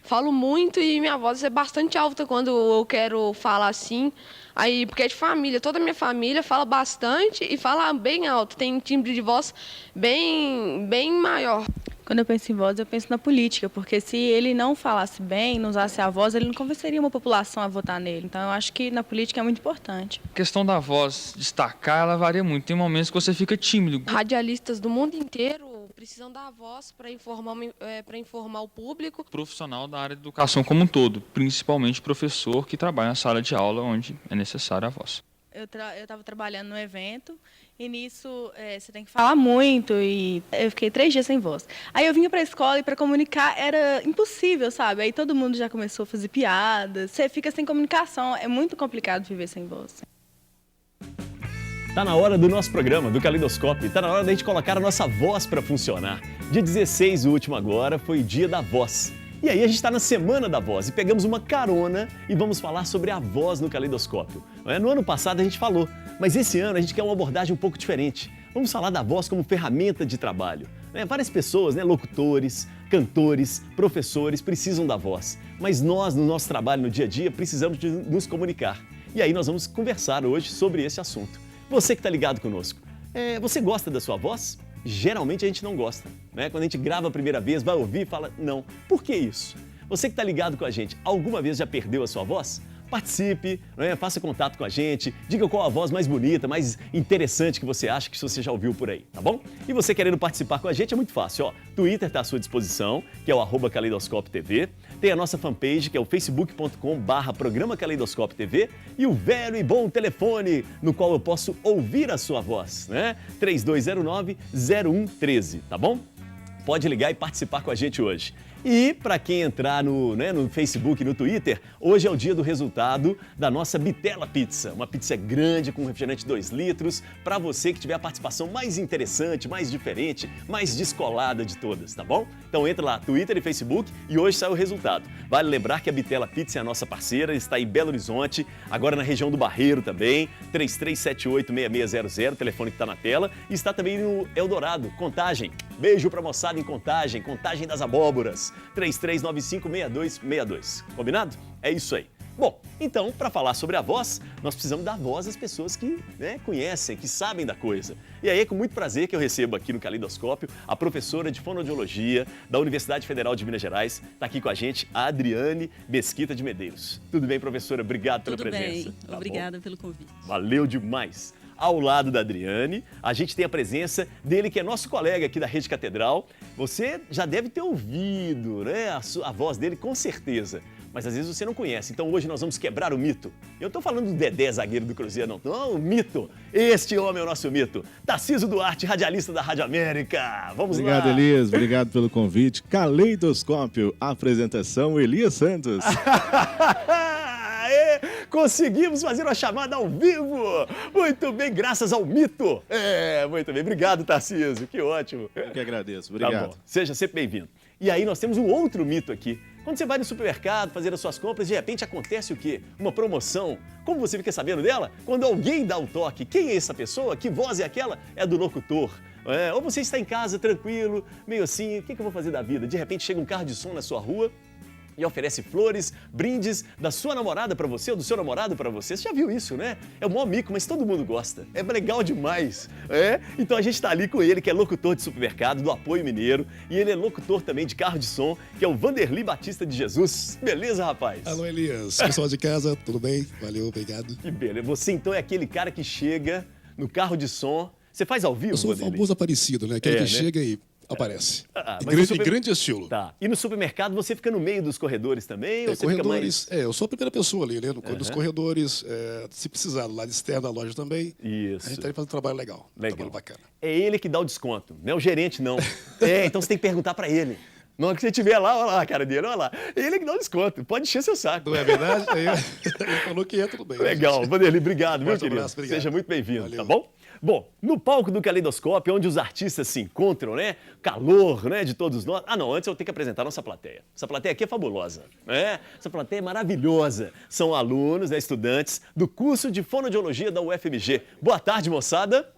falo muito e minha voz é bastante alta quando eu quero falar assim. Aí, porque é de família, toda a minha família fala bastante e fala bem alto, tem um timbre de voz bem maior. Quando eu penso em voz, eu penso na política, porque se ele não falasse bem, não usasse a voz, ele não convenceria uma população a votar nele. Então, eu acho que na política é muito importante. A questão da voz destacar, ela varia muito. Tem momentos que você fica tímido. Radialistas do mundo inteiro precisam da voz para informar o público. Profissional da área de educação como um todo, principalmente professor que trabalha na sala de aula onde é necessária a voz. Eu estava trabalhando no evento e nisso você tem que falar muito e eu fiquei 3 dias sem voz. Aí eu vinha para a escola e para comunicar era impossível, sabe? Aí todo mundo já começou a fazer piadas, você fica sem comunicação, é muito complicado viver sem voz. Tá na hora do nosso programa, do Caleidoscópio, tá na hora da gente colocar a nossa voz para funcionar. Dia 16, o último agora, foi o dia da voz. E aí a gente está na Semana da Voz e pegamos uma carona e vamos falar sobre a voz no Caleidoscópio. No ano passado a gente falou, mas esse ano a gente quer uma abordagem um pouco diferente. Vamos falar da voz como ferramenta de trabalho. Várias pessoas, locutores, cantores, professores precisam da voz, mas nós, no nosso trabalho, no dia a dia, precisamos de nos comunicar. E aí nós vamos conversar hoje sobre esse assunto. Você que está ligado conosco, você gosta da sua voz? Geralmente a gente não gosta, né? Quando a gente grava a primeira vez, vai ouvir e fala, não. Por que isso? Você que está ligado com a gente, alguma vez já perdeu a sua voz? Participe, faça contato com a gente, diga qual a voz mais bonita, mais interessante que você acha que você já ouviu por aí, tá bom? E você querendo participar com a gente é muito fácil, ó. Twitter está à sua disposição, que é o @CaleidoscópioTV. Tem a nossa fanpage, que é o facebook.com/programa Caleidoscópio TV, e o velho e bom telefone, no qual eu posso ouvir a sua voz, né? 3209-0113, tá bom? Pode ligar e participar com a gente hoje. E para quem entrar no Facebook e no Twitter, hoje é o dia do resultado da nossa Bitela Pizza. Uma pizza grande com refrigerante 2 litros, para você que tiver a participação mais interessante, mais diferente, mais descolada de todas, tá bom? Então entra lá, Twitter e Facebook, e hoje sai o resultado. Vale lembrar que a Bitela Pizza é a nossa parceira, está em Belo Horizonte, agora na região do Barreiro também, 3378-6600, telefone que está na tela, e está também no Eldorado, Contagem. Beijo pra moçada em Contagem, Contagem das Abóboras, 3395-6262. Combinado? É isso aí. Bom, então, para falar sobre a voz, nós precisamos dar voz às pessoas que conhecem, que sabem da coisa. E aí é com muito prazer que eu recebo aqui no Caleidoscópio a professora de fonoaudiologia da Universidade Federal de Minas Gerais. Está aqui com a gente a Adriane Mesquita de Medeiros. Tudo bem, professora? Obrigado pela presença. Tudo bem, obrigada pelo convite. Valeu demais. Ao lado da Adriane, a gente tem a presença dele, que é nosso colega aqui da Rede Catedral. Você já deve ter ouvido, a voz dele, com certeza. Mas às vezes você não conhece. Então hoje nós vamos quebrar o mito. Eu estou falando do Dedé, zagueiro do Cruzeiro, não. Não, o mito. Este homem é o nosso mito. Tarcísio Duarte, radialista da Rádio América. Vamos lá. Obrigado, Elias. Obrigado pelo convite. Caleidoscópio, apresentação Elias Santos. Conseguimos fazer uma chamada ao vivo! Muito bem, graças ao mito! Muito bem. Obrigado, Tarcísio. Que ótimo. Eu que agradeço. Obrigado. Tá bom. Seja sempre bem-vindo. E aí nós temos um outro mito aqui. Quando você vai no supermercado fazer as suas compras, de repente acontece o quê? Uma promoção. Como você fica sabendo dela? Quando alguém dá um toque. Quem é essa pessoa? Que voz é aquela? É do locutor. Ou você está em casa, tranquilo, meio assim, o que eu vou fazer da vida? De repente chega um carro de som na sua rua e oferece flores, brindes da sua namorada para você ou do seu namorado para você. Você já viu isso, né? É o maior mico, mas todo mundo gosta. É legal demais. Então a gente está ali com ele, que é locutor de supermercado, do Apoio Mineiro, e ele é locutor também de carro de som, que é o Vanderly Batista de Jesus. Beleza, rapaz? Alô, Elias. Pessoal de casa, tudo bem? Valeu, obrigado. Que beleza. Você então é aquele cara que chega no carro de som. Você faz ao vivo, Eu sou o famoso Aparecido, né? Aquele que chega e aparece. Em grande estilo. Tá. E no supermercado você fica no meio dos corredores também? Ou você corredores, fica mais... eu sou a primeira pessoa ali, né? Nos corredores, se precisar, do lado externo da loja também. Isso. A gente tá aí fazendo um trabalho legal. Um trabalho bacana. É ele que dá o desconto, não é o gerente, não. Então você tem que perguntar pra ele. Na hora que você estiver lá, olha lá a cara dele, olha lá. Ele que dá o desconto, pode encher seu saco. Não é verdade? Ele falou que é, tudo bem. Legal, Vanderly, obrigado, meu querido. Abraço, obrigado. Seja muito bem-vindo, tá bom? Bom, no palco do Caleidoscópio, onde os artistas se encontram, né? Calor, né, de todos nós. Não, antes eu tenho que apresentar a nossa plateia. Essa plateia aqui é fabulosa, né? Essa plateia é maravilhosa. São alunos, estudantes do curso de fonoaudiologia da UFMG. Boa tarde, moçada.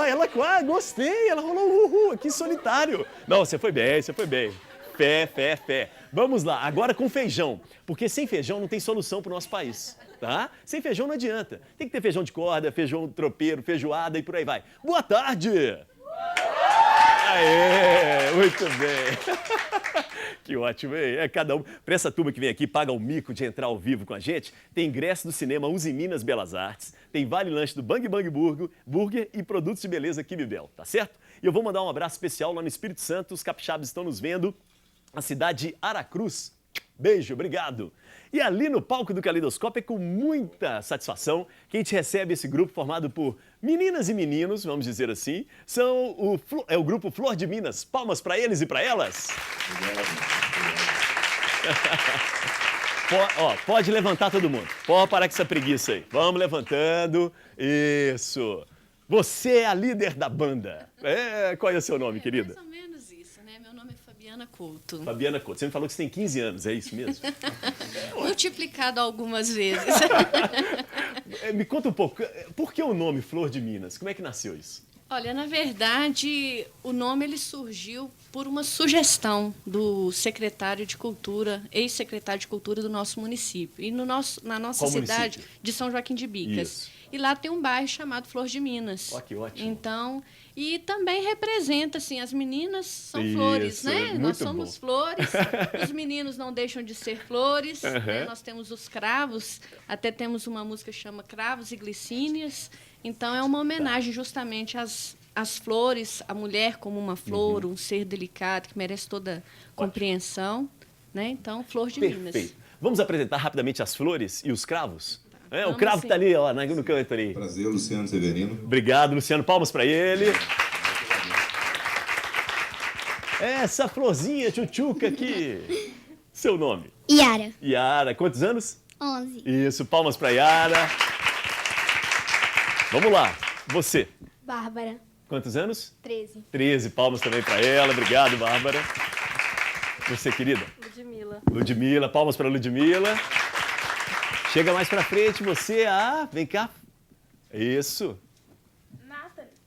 Ela gostei, ela rolou um uhul aqui solitário. Não, você foi bem, você foi bem. Fé. Vamos lá, agora com feijão, porque sem feijão não tem solução para o nosso país, tá? Sem feijão não adianta. Tem que ter feijão de corda, feijão tropeiro, feijoada e por aí vai. Boa tarde! Aê, muito bem. Que ótimo, hein? É cada um. Para essa turma que vem aqui, paga o mico de entrar ao vivo com a gente, tem ingresso do cinema Uzi Minas Belas Artes, tem vale lanche do Bang Bang Burger e produtos de beleza Kimibel, tá certo? E eu vou mandar um abraço especial lá no Espírito Santo, os capixabas estão nos vendo, a cidade de Aracruz. Beijo, obrigado. E ali no palco do Caleidoscópio é com muita satisfação que a gente recebe esse grupo formado por meninas e meninos, vamos dizer assim. São o grupo Flor de Minas. Palmas para eles e para elas. Pode levantar todo mundo. Pode parar com essa preguiça aí. Vamos levantando. Isso. Você é a líder da banda. Qual é o seu nome, querida? Mais ou menos isso, né? Meu nome é Fabiana Couto. Fabiana Couto. Você me falou que você tem 15 anos, é isso mesmo? Multiplicado algumas vezes. Me conta um pouco, por que o nome Flor de Minas? Como é que nasceu isso? Olha, na verdade, o nome ele surgiu por uma sugestão do secretário de Cultura, ex-secretário de Cultura do nosso município. E na nossa Qual cidade município? de São Joaquim de Bicas. Isso. E lá tem um bairro chamado Flor de Minas. Ó, que ótimo. Então, e também representa, assim, as meninas são Isso, flores, né? muito Nós somos bom. flores, os meninos não deixam de ser flores, né? Nós temos os cravos, até temos uma música que chama Cravos e Glicínias. Então, é uma homenagem justamente às flores, a mulher como uma flor, um ser delicado que merece toda compreensão, né? Então, Flor de Minas. Perfeito. Vamos apresentar rapidamente as flores e os cravos? O vamos cravo sim. está ali, ó, no canto ali. Prazer, Luciano Severino. Obrigado, Luciano. Palmas para ele. Essa florzinha tchutchuca aqui. Seu nome? Yara, Yara. Quantos anos? 11. Isso, palmas para Yara. Vamos lá. Você. Bárbara, Quantos anos? 13. 13. Palmas também para ela. Obrigado, Bárbara. Você, querida? Ludmilla. Ludmilla. Palmas para Ludmilla. Chega mais para frente, você. Vem cá. Isso.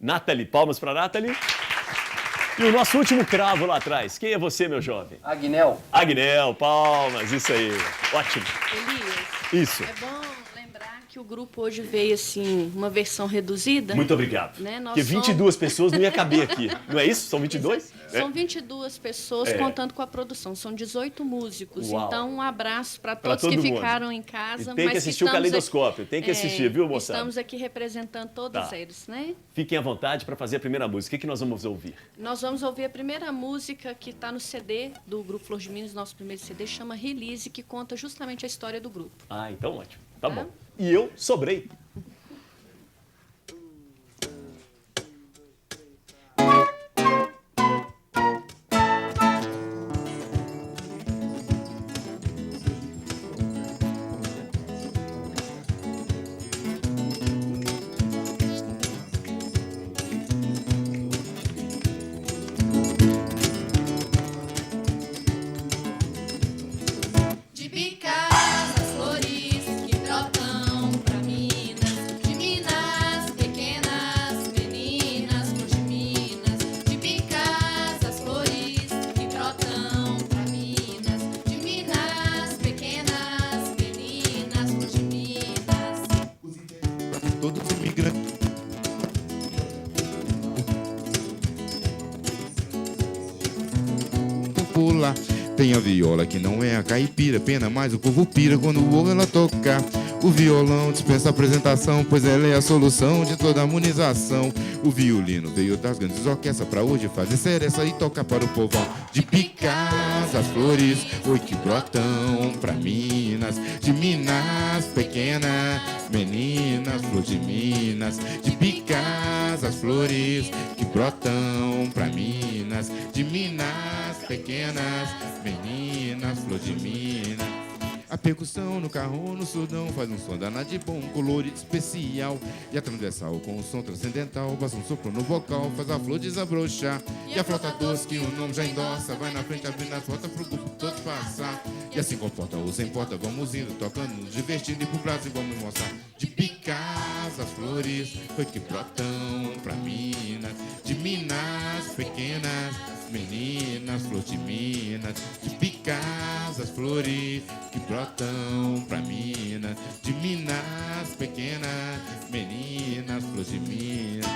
Nathalie. Palmas para Nathalie. E o nosso último cravo lá atrás. Quem é você, meu jovem? Agnel. Agnel. Palmas. Isso aí. Ótimo. Elias, Isso. é bom lembrar que o grupo hoje veio, assim, uma versão reduzida. Muito obrigado. Né? Nós Porque 22 pessoas não ia caber aqui. Não é isso? São 22? São 22 pessoas É. contando com a produção. São 18 músicos. Uau. Então, um abraço para Pra todos todo que mundo. ficaram em casa. E tem que mas assistir o estamos Caleidoscópio. Tem que aqui- assistir, viu, moçada? Estamos aqui representando todos Tá. eles, né? Fiquem à vontade para fazer a primeira música. O que nós vamos ouvir? Nós vamos ouvir a primeira música que está no CD do Grupo Flor de Minas, nosso primeiro CD, chama Release, que conta justamente a história do grupo. Então ótimo. Tá Tá. bom. E eu sobrei. De bicas as flores que brotam pra Minas, de Minas pequenas meninas, flor de Minas. De bicas as flores que brotam pra Minas, de Minas pequenas meninas, flor de Minas. Todos imigrantes. Popular. Tem a viola que não é a caipira, pena mais o povo pira quando ouve ela tocar. O violão dispensa apresentação, pois ela é a solução de toda harmonização. O violino veio das grandes orquestras pra hoje fazer seresta e tocar para o povão. De picas as flores, oi que brotam pra Minas. De Minas pequenas meninas, flor de Minas. De picas as flores que brotam pra Minas. De Minas pequenas meninas, flor de Minas. A percussão no carro, no surdão, faz um som danado de bom, colorido especial. E a transversal com um som transcendental, passa um sopro no vocal, faz a flor desabrochar. E a flauta doce que o nome já endossa, vai na frente abrindo as portas pro grupo todo passar. E assim comporta ou sem porta, vamos indo, tocando, nos divertindo e pro Brasil vamos mostrar. De picas as flores, foi que brotam pra Minas. De Minas pequenas meninas, flor de Minas, de picas as flores que brotam pra Minas, de Minas pequenas, meninas, flor de Minas.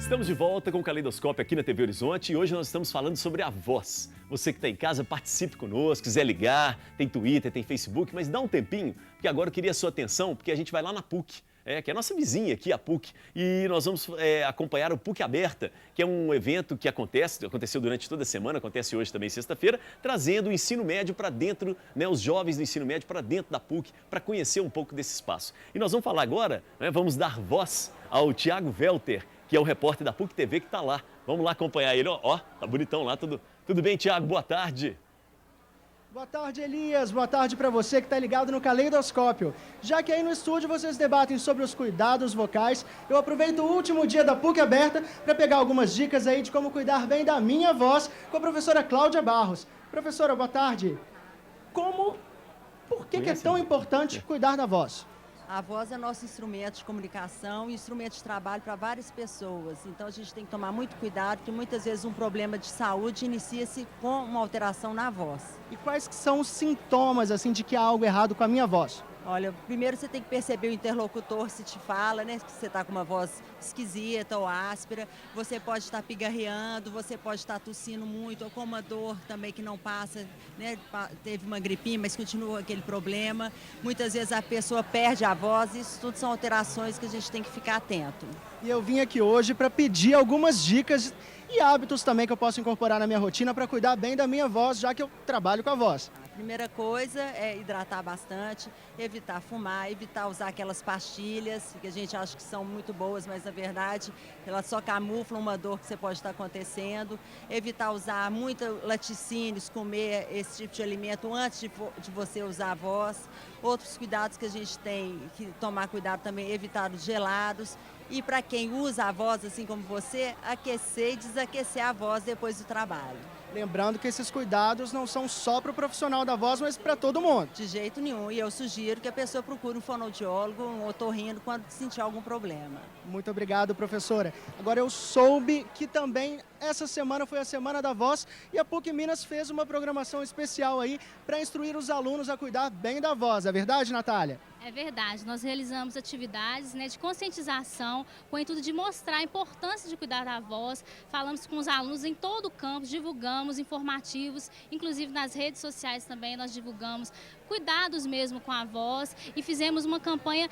Estamos de volta com o Caleidoscópio aqui na TV Horizonte e hoje nós estamos falando sobre a voz. Você que está em casa, participe conosco, quiser ligar, tem Twitter, tem Facebook, mas dá um tempinho, porque agora eu queria a sua atenção, porque a gente vai lá na PUC, que é a nossa vizinha aqui, a PUC, e nós vamos acompanhar o PUC Aberta, que é um evento que aconteceu durante toda a semana, acontece hoje também, sexta-feira, trazendo o ensino médio para dentro, os jovens do ensino médio para dentro da PUC, para conhecer um pouco desse espaço. E nós vamos falar agora, vamos dar voz ao Tiago Welter, que é o repórter da PUC TV que está lá. Vamos lá acompanhar ele. Ó, tá bonitão lá. Tudo bem, Tiago? Boa tarde. Boa tarde, Elias. Boa tarde para você que está ligado no Caleidoscópio. Já que aí no estúdio vocês debatem sobre os cuidados vocais, eu aproveito o último dia da PUC Aberta para pegar algumas dicas aí de como cuidar bem da minha voz com a professora Cláudia Barros. Professora, boa tarde. Por que é tão importante cuidar da voz? A voz é nosso instrumento de comunicação e instrumento de trabalho para várias pessoas. Então, a gente tem que tomar muito cuidado, porque muitas vezes um problema de saúde inicia-se com uma alteração na voz. E quais que são os sintomas, assim, de que há algo errado com a minha voz? Olha, primeiro você tem que perceber o interlocutor se te fala, né? Que você está com uma voz esquisita ou áspera. Você pode estar pigarreando, você pode estar tossindo muito, ou com uma dor também que não passa, né? Teve uma gripinha, mas continua aquele problema. Muitas vezes a pessoa perde a voz, isso tudo são alterações que a gente tem que ficar atento. E eu vim aqui hoje para pedir algumas dicas e hábitos também que eu posso incorporar na minha rotina para cuidar bem da minha voz, já que eu trabalho com a voz. A primeira coisa é hidratar bastante, evitar fumar, evitar usar aquelas pastilhas que a gente acha que são muito boas, mas na verdade elas só camuflam uma dor que você pode estar acontecendo. Evitar usar muito laticínios, comer esse tipo de alimento antes de você usar a voz. Outros cuidados que a gente tem que tomar cuidado também, evitar os gelados. E para quem usa a voz, assim como você, aquecer e desaquecer a voz depois do trabalho. Lembrando que esses cuidados não são só para o profissional da voz, mas para todo mundo. De jeito nenhum. E eu sugiro que a pessoa procure um fonoaudiólogo, um otorrino, quando sentir algum problema. Muito obrigado, professora. Agora, eu soube que também essa semana foi a Semana da Voz e a PUC Minas fez uma programação especial aí para instruir os alunos a cuidar bem da voz. É verdade, Natália? É verdade, nós realizamos atividades de conscientização com o intuito de mostrar a importância de cuidar da voz. Falamos com os alunos em todo o campus, divulgamos informativos, inclusive nas redes sociais também nós divulgamos cuidados mesmo com a voz e fizemos uma campanha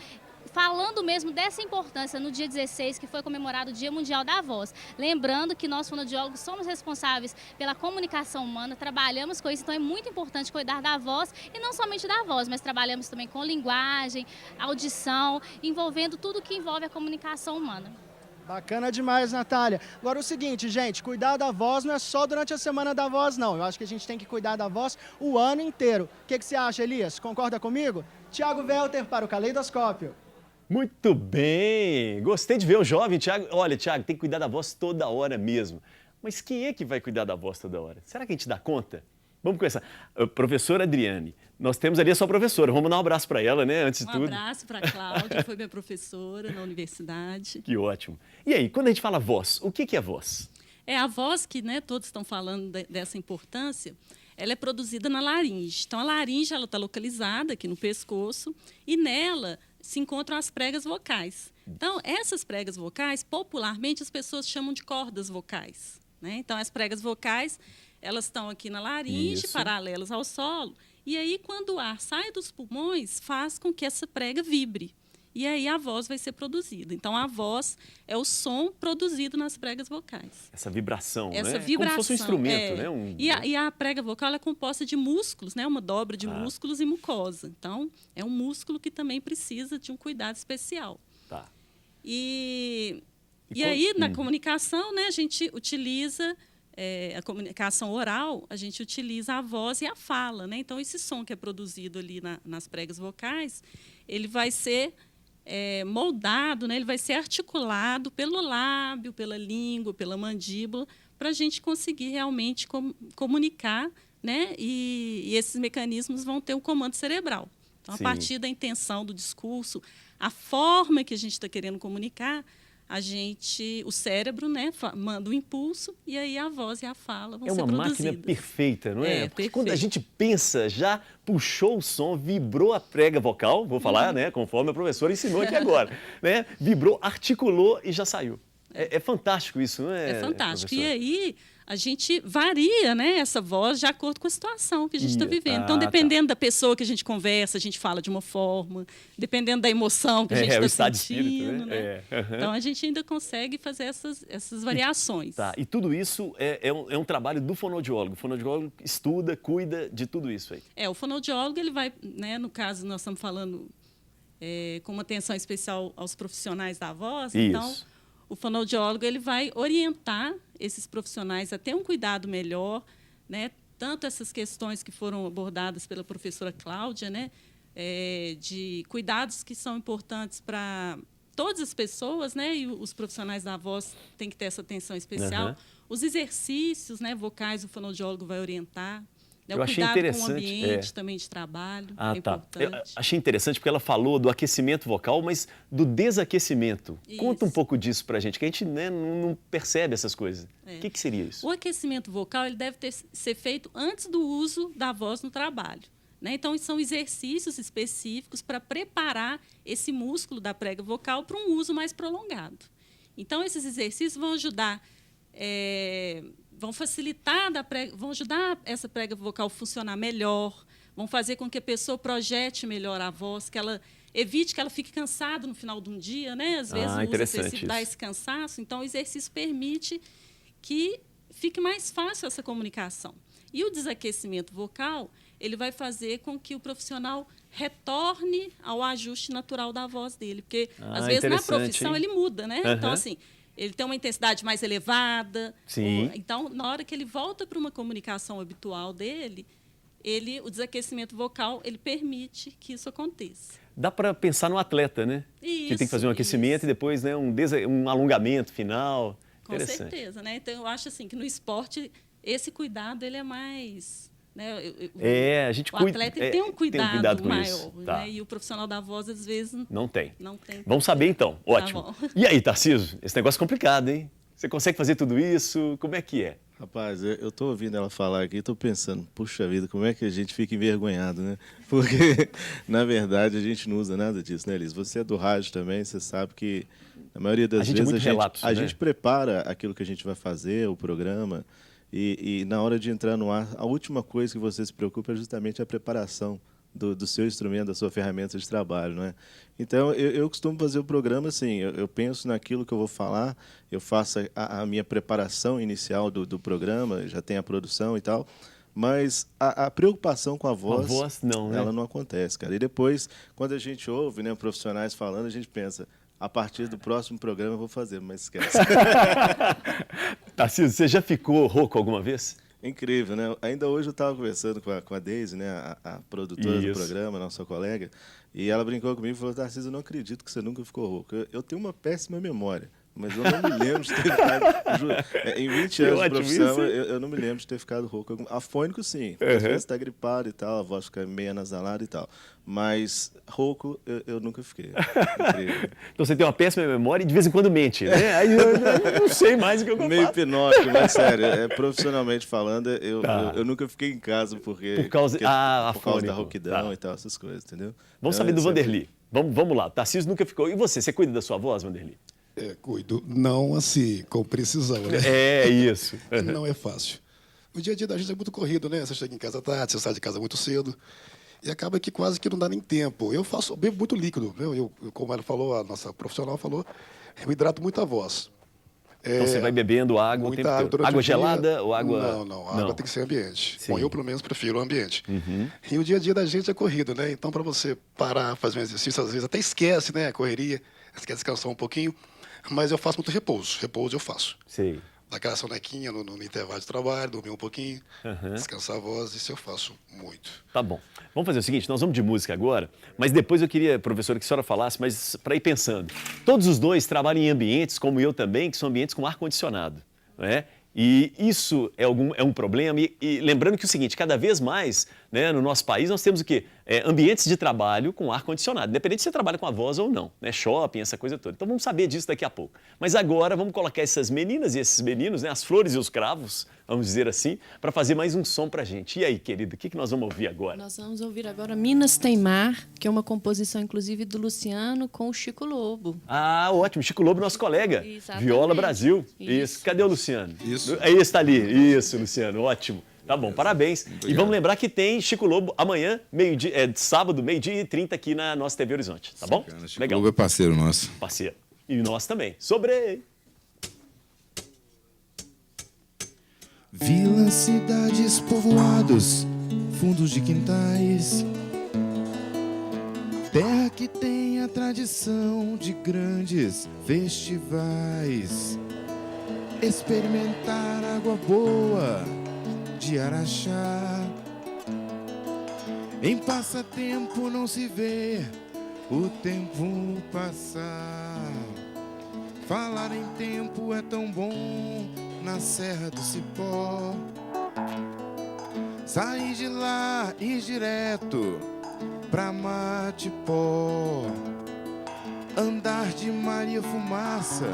falando mesmo dessa importância no dia 16, que foi comemorado o Dia Mundial da Voz. Lembrando que nós, fonoaudiólogos, somos responsáveis pela comunicação humana, trabalhamos com isso, então é muito importante cuidar da voz, e não somente da voz, mas trabalhamos também com linguagem, audição, envolvendo tudo que envolve a comunicação humana. Bacana demais, Natália. Agora o seguinte, gente, cuidar da voz não é só durante a Semana da Voz, não. Eu acho que a gente tem que cuidar da voz o ano inteiro. O que você acha, Elias? Concorda comigo? Tiago Welter para o Caleidoscópio. Muito bem! Gostei de ver o jovem, Tiago. Olha, Tiago, tem que cuidar da voz toda hora mesmo. Mas quem é que vai cuidar da voz toda hora? Será que a gente dá conta? Vamos começar. Professora Adriane, nós temos ali a sua professora. Vamos dar um abraço para ela, né? Antes de tudo. Um abraço para a Cláudia, foi minha professora na universidade. Que ótimo. E aí, quando a gente fala voz, o que é voz? É a voz que, né, todos estão falando dessa importância. Ela é produzida na laringe. Então, a laringe está localizada aqui no pescoço e nela se encontram as pregas vocais. Então, essas pregas vocais, popularmente, as pessoas chamam de cordas vocais, né? Então, as pregas vocais, elas estão aqui na laringe, paralelas ao solo. E aí, quando o ar sai dos pulmões, faz com que essa prega vibre. e aí a voz vai ser produzida. Então, a voz é o som produzido nas pregas vocais. Essa vibração, Essa né? vibração. Como se fosse um instrumento, é. né? E a prega vocal ela é composta de músculos, né? Uma dobra de músculos e mucosa. Então, é um músculo que também precisa de um cuidado especial. Tá. E aí, na comunicação, né, a gente utiliza a comunicação oral, a gente utiliza a voz e a fala, né? Então, esse som que é produzido ali nas pregas vocais, ele vai ser moldado, né? Ele vai ser articulado pelo lábio, pela língua, pela mandíbula, para a gente conseguir realmente comunicar, né? E esses mecanismos vão ter um comando cerebral. Então, Sim. a partir da intenção do discurso, a forma que a gente está querendo comunicar, o cérebro, né, manda um impulso e aí a voz e a fala vão ser produzidas. É uma máquina perfeita, não é? Porque perfeito. quando a gente pensa, já puxou o som, vibrou a prega vocal, vou falar, né, conforme a professora ensinou aqui agora, né? Vibrou, articulou e já saiu. É fantástico isso, não é? É fantástico. Professor? E aí a gente varia, né, essa voz de acordo com a situação que a gente está vivendo. Então, dependendo da pessoa que a gente conversa, a gente fala de uma forma, dependendo da emoção que a gente está sentindo. Espírito, né? Então, a gente ainda consegue fazer essas variações. Tá. E tudo isso é um trabalho do fonoaudiólogo. O fonoaudiólogo estuda, cuida de tudo isso aí. O fonoaudiólogo, ele vai, né, no caso, nós estamos falando com uma atenção especial aos profissionais da voz. Isso. Então, o fonoaudiólogo ele vai orientar esses profissionais a ter um cuidado melhor, né? Tanto essas questões que foram abordadas pela professora Cláudia, né? De cuidados que são importantes para todas as pessoas, né? E os profissionais da voz têm que ter essa atenção especial. Os exercícios, né, vocais, o fonoaudiólogo vai orientar. Eu achei cuidado interessante. com o ambiente também de trabalho, é Tá. importante. Eu achei interessante porque ela falou do aquecimento vocal, mas do desaquecimento. Isso. Conta um pouco disso pra gente, que a gente, né, não percebe essas coisas. O que seria isso? O aquecimento vocal ele deve ser feito antes do uso da voz no trabalho. Né? Então, são exercícios específicos para preparar esse músculo da prega vocal para um uso mais prolongado. Então, esses exercícios vão ajudar... vão facilitar, vão ajudar essa prega vocal a funcionar melhor, vão fazer com que a pessoa projete melhor a voz, que ela evite que ela fique cansada no final de um dia, né? Às vezes o uso excessivo dá esse cansaço, então o exercício permite que fique mais fácil essa comunicação. E o desaquecimento vocal, ele vai fazer com que o profissional retorne ao ajuste natural da voz dele, porque às vezes na profissão ele muda, né? Então, assim, ele tem uma intensidade mais elevada. Sim. Então, na hora que ele volta para uma comunicação habitual dele, o desaquecimento vocal, ele permite que isso aconteça. Dá para pensar no atleta, né? Isso, que tem que fazer um aquecimento e depois, né, um alongamento final. Com certeza, né? Então, eu acho assim que no esporte esse cuidado ele é mais... Né? A gente o atleta tem um cuidado maior, tá. né? E o profissional da voz, às vezes, não tem. Não tem. Vamos saber, então. Ótimo. Tá bom. E aí, Tarcísio? Esse negócio é complicado, hein? Você consegue fazer tudo isso? Como é que é? Rapaz, eu estou ouvindo ela falar aqui e estou pensando, puxa vida, como é que a gente fica envergonhado, né? Porque, na verdade, a gente não usa nada disso, né, Elis? Você é do rádio também, você sabe que, na maioria das vezes, a gente prepara aquilo que a gente vai fazer, o programa, e na hora de entrar no ar, a última coisa que você se preocupa é justamente a preparação do seu instrumento, da sua ferramenta de trabalho, não é? Então, eu costumo fazer o programa assim, eu penso naquilo que eu vou falar, eu faço a minha preparação inicial do programa, já tem a produção e tal, mas a preocupação com a voz não, né? Ela não acontece, cara. E depois, quando a gente ouve, né, profissionais falando, a gente pensa, a partir do próximo programa eu vou fazer, mas esquece. Tarcísio, você já ficou rouco alguma vez? Incrível, né? Ainda hoje eu estava conversando com a Deise, né, a produtora do programa, nossa colega, e ela brincou comigo e falou, Tarcísio, eu não acredito que você nunca ficou rouco. Eu tenho uma péssima memória, mas eu não me lembro de ter ficado... em 20 anos de profissão, eu não me lembro de ter ficado rouco. Afônico, sim. Às vezes está gripado e tal, a voz fica meio anasalada e tal. Mas rouco, eu nunca fiquei. Incrível. Então você tem uma péssima memória e de vez em quando mente, né? Aí eu não sei mais o que eu faço. Meio Pinóquio, mas sério, profissionalmente falando, eu nunca fiquei em casa por causa da rouquidão e tal, essas coisas, entendeu? Vamos saber do Vanderly. Vamos lá, Tarcísio nunca ficou. E você cuida da sua voz, Vanderly? Cuido. Não assim, com precisão, né? É isso. Não é fácil. O dia a dia da gente é muito corrido, né? Você chega em casa tarde, você sai de casa muito cedo. E acaba que quase que não dá nem tempo. Eu bebo muito líquido. Como ela falou, a nossa profissional falou, eu hidrato muito a voz. Então você vai bebendo água o tempo todo. Água gelada ou água... Não. A água tem que ser ambiente. Sim. Bom, eu, pelo menos, prefiro o ambiente. Uhum. E o dia a dia da gente é corrido, né? Então, para você parar, fazer um exercício, às vezes até esquece, né? A correria, você quer descansar um pouquinho. Mas eu faço muito repouso. Repouso eu faço. Sim. Dar aquela sonequinha no intervalo de trabalho, dormir um pouquinho, descansar a voz, isso eu faço muito. Tá bom. Vamos fazer o seguinte, nós vamos de música agora, mas depois eu queria, professora, que a senhora falasse, mas para ir pensando. Todos os dois trabalham em ambientes, como eu também, que são ambientes com ar-condicionado, não é? E isso é um problema. E lembrando que é o seguinte, cada vez mais, né, no nosso país, nós temos o quê? Ambientes de trabalho com ar-condicionado, independente se você trabalha com a voz ou não, né? Shopping, essa coisa toda. Então vamos saber disso daqui a pouco. Mas agora vamos colocar essas meninas e esses meninos, né, as flores e os cravos, vamos dizer assim, para fazer mais um som pra gente. E aí, querido, o que nós vamos ouvir agora? Nós vamos ouvir agora Minas Tem Mar, que é uma composição, inclusive, do Luciano com o Chico Lobo. Ah, ótimo. Chico Lobo, nosso colega. Exatamente. Viola Brasil. Isso. Cadê o Luciano? Isso. Aí está ali. Isso, Luciano. Ótimo. Tá bom, parabéns. E vamos lembrar que tem Chico Lobo amanhã, sábado, 12h30 aqui na nossa TV Horizonte, tá bom? Chico Lobo é parceiro nosso. Parceiro. E nós também. Sobre... Vilas, cidades, povoados, fundos de quintais, terra que tem a tradição de grandes festivais. Experimentar água boa de Araxá. Em passatempo não se vê o tempo passar. Falar em tempo é tão bom na Serra do Cipó. Sair de lá e ir direto pra Matipó. Andar de Maria Fumaça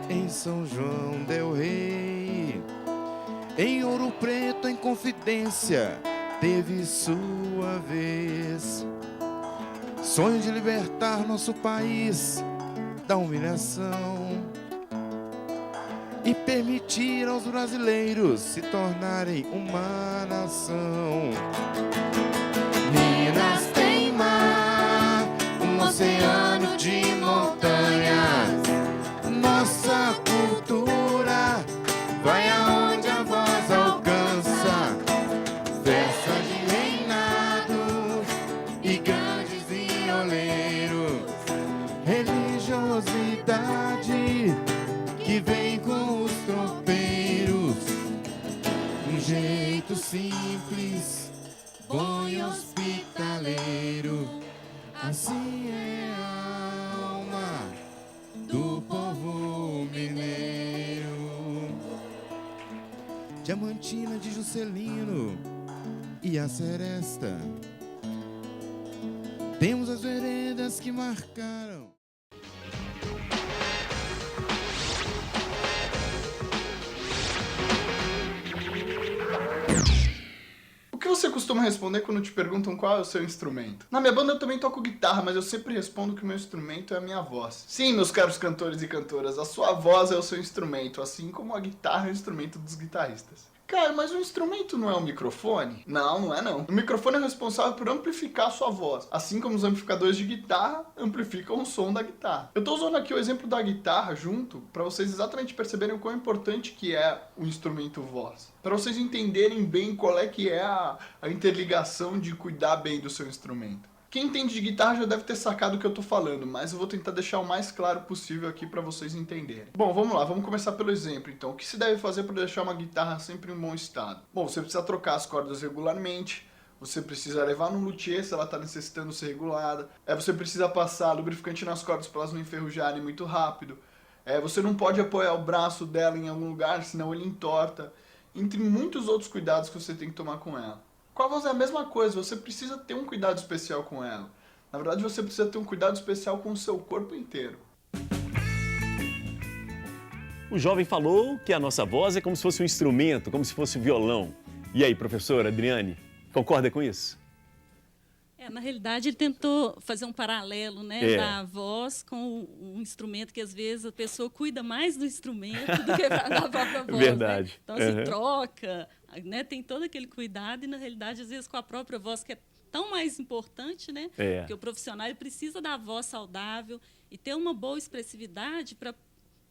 em São João del Rei. Em Ouro Preto, em Confidência, teve sua vez. Sonho de libertar nosso país da humilhação e permitir aos brasileiros se tornarem uma nação. Minas tem mar, um oceano de montanhas. Nossa cultura vai aonde a voz alcança. Festa de reinado e grandes violeiros. Religiosidade que vem com os tropeiros. Um jeito simples, bom e hospitaleiro. Assim é a alma do povo mineiro. Diamantina de Juscelino e a Seresta. Temos as veredas que marcaram. O que você costuma responder quando te perguntam qual é o seu instrumento? Na minha banda eu também toco guitarra, mas eu sempre respondo que o meu instrumento é a minha voz. Sim, meus caros cantores e cantoras, a sua voz é o seu instrumento, assim como a guitarra é o instrumento dos guitarristas. Cara, mas o instrumento não é o microfone? Não, não é não. O microfone é responsável por amplificar a sua voz, assim como os amplificadores de guitarra amplificam o som da guitarra. Eu tô usando aqui o exemplo da guitarra junto, para vocês exatamente perceberem o quão importante que é o instrumento voz. Para vocês entenderem bem qual é que é a interligação de cuidar bem do seu instrumento. Quem entende de guitarra já deve ter sacado o que eu tô falando, mas eu vou tentar deixar o mais claro possível aqui para vocês entenderem. Bom, vamos lá, vamos começar pelo exemplo então. O que se deve fazer para deixar uma guitarra sempre em um bom estado? Bom, você precisa trocar as cordas regularmente, você precisa levar no luthier se ela está necessitando ser regulada, você precisa passar lubrificante nas cordas para elas não enferrujarem muito rápido, você não pode apoiar o braço dela em algum lugar, senão ele entorta, entre muitos outros cuidados que você tem que tomar com ela. Com a voz é a mesma coisa, você precisa ter um cuidado especial com ela. Na verdade, você precisa ter um cuidado especial com o seu corpo inteiro. O jovem falou que a nossa voz é como se fosse um instrumento, como se fosse um violão. E aí, professora Adriane, concorda com isso? Na realidade, ele tentou fazer um paralelo, né, da voz com um instrumento que, às vezes, a pessoa cuida mais do instrumento do que da própria voz. Verdade. Né? Então, assim, troca, né, tem todo aquele cuidado e, na realidade, às vezes, com a própria voz, que é tão mais importante, né? É. Porque o profissional ele precisa da voz saudável e ter uma boa expressividade para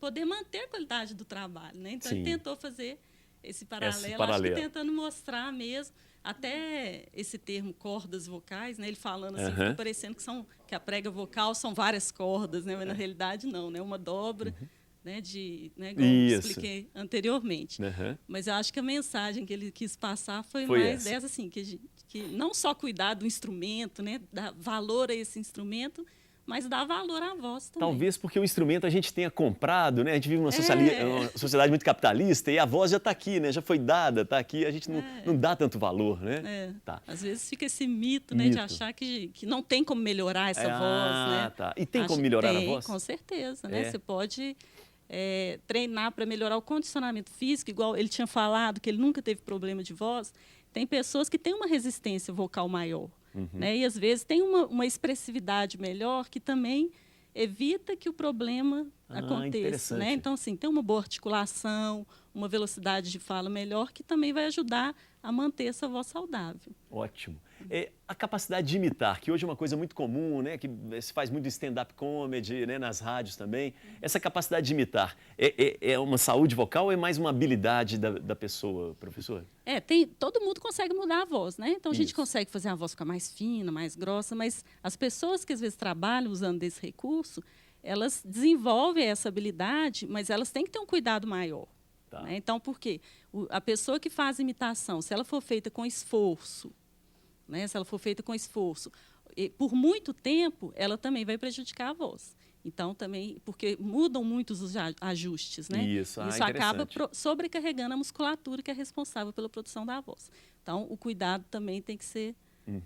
poder manter a qualidade do trabalho, né? Então, Sim. ele tentou fazer esse paralelo, acho que tentando mostrar mesmo, até esse termo cordas vocais, né? Ele falando assim, fica parecendo que a prega vocal são várias cordas, né? Mas na realidade não, né? Uma dobra, né? Igual eu expliquei anteriormente. Mas eu acho que a mensagem que ele quis passar foi mais essa, assim, que não só cuidar do instrumento, né? Dar valor a esse instrumento, mas dar valor à voz também. Talvez porque o instrumento a gente tenha comprado, né? A gente vive uma sociedade muito capitalista e a voz já está aqui, né? Já foi dada, está aqui, a gente não dá tanto valor, né? Tá. Às vezes fica esse mito, né? De achar que não tem como melhorar essa voz, né? Tá. E tem como melhorar a voz? Com certeza, né? Você pode treinar para melhorar o condicionamento físico, igual ele tinha falado que ele nunca teve problema de voz. Tem pessoas que têm uma resistência vocal maior. Né? E, às vezes, tem uma expressividade melhor que também evita que o problema aconteça. Né? Então, assim, tem uma boa articulação, uma velocidade de fala melhor, que também vai ajudar a manter essa voz saudável. Ótimo. A capacidade de imitar, que hoje é uma coisa muito comum, né? Que se faz muito stand-up comedy, né? Nas rádios também. Essa capacidade de imitar é uma saúde vocal ou é mais uma habilidade da pessoa, professor? Todo mundo consegue mudar a voz, né? Então, a gente consegue fazer a voz ficar mais fina, mais grossa, mas as pessoas que às vezes trabalham usando desse recurso, elas desenvolvem essa habilidade, mas elas têm que ter um cuidado maior. Tá. Né? Então, por quê? A pessoa que faz imitação, se ela for feita com esforço, né? Se ela for feita com esforço, por muito tempo, ela também vai prejudicar a voz. Então, também, porque mudam muitos os ajustes, né? Isso acaba sobrecarregando a musculatura que é responsável pela produção da voz. Então, o cuidado também tem que ser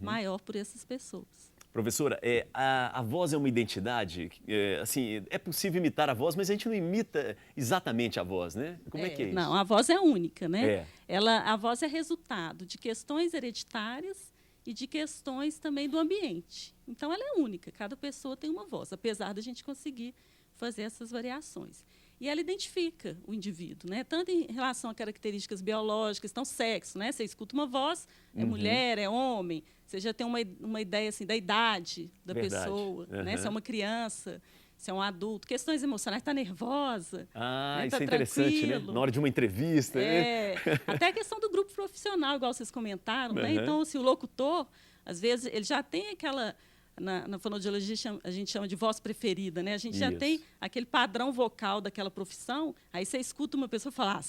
maior por essas pessoas. Professora, a voz é uma identidade? Assim, é possível imitar a voz, mas a gente não imita exatamente a voz, né? Como é que é isso? Não, a voz é única, né? A voz é resultado de questões hereditárias e de questões também do ambiente. Então, ela é única, cada pessoa tem uma voz, apesar da gente conseguir fazer essas variações. E ela identifica o indivíduo, né? Tanto em relação a características biológicas, então sexo, né? Você escuta uma voz, é mulher, é homem, você já tem uma ideia assim, da idade da pessoa, né? Se é uma criança, se é um adulto, questões emocionais, está nervosa, né? Isso tá é interessante, tranquilo. né? Na hora de uma entrevista. Né? Até a questão do grupo profissional, igual vocês comentaram, né? Então, se o locutor, às vezes, ele já tem aquela... Na fonoaudiologia, a gente chama de voz preferida, né? A gente já tem aquele padrão vocal daquela profissão, aí você escuta uma pessoa falar,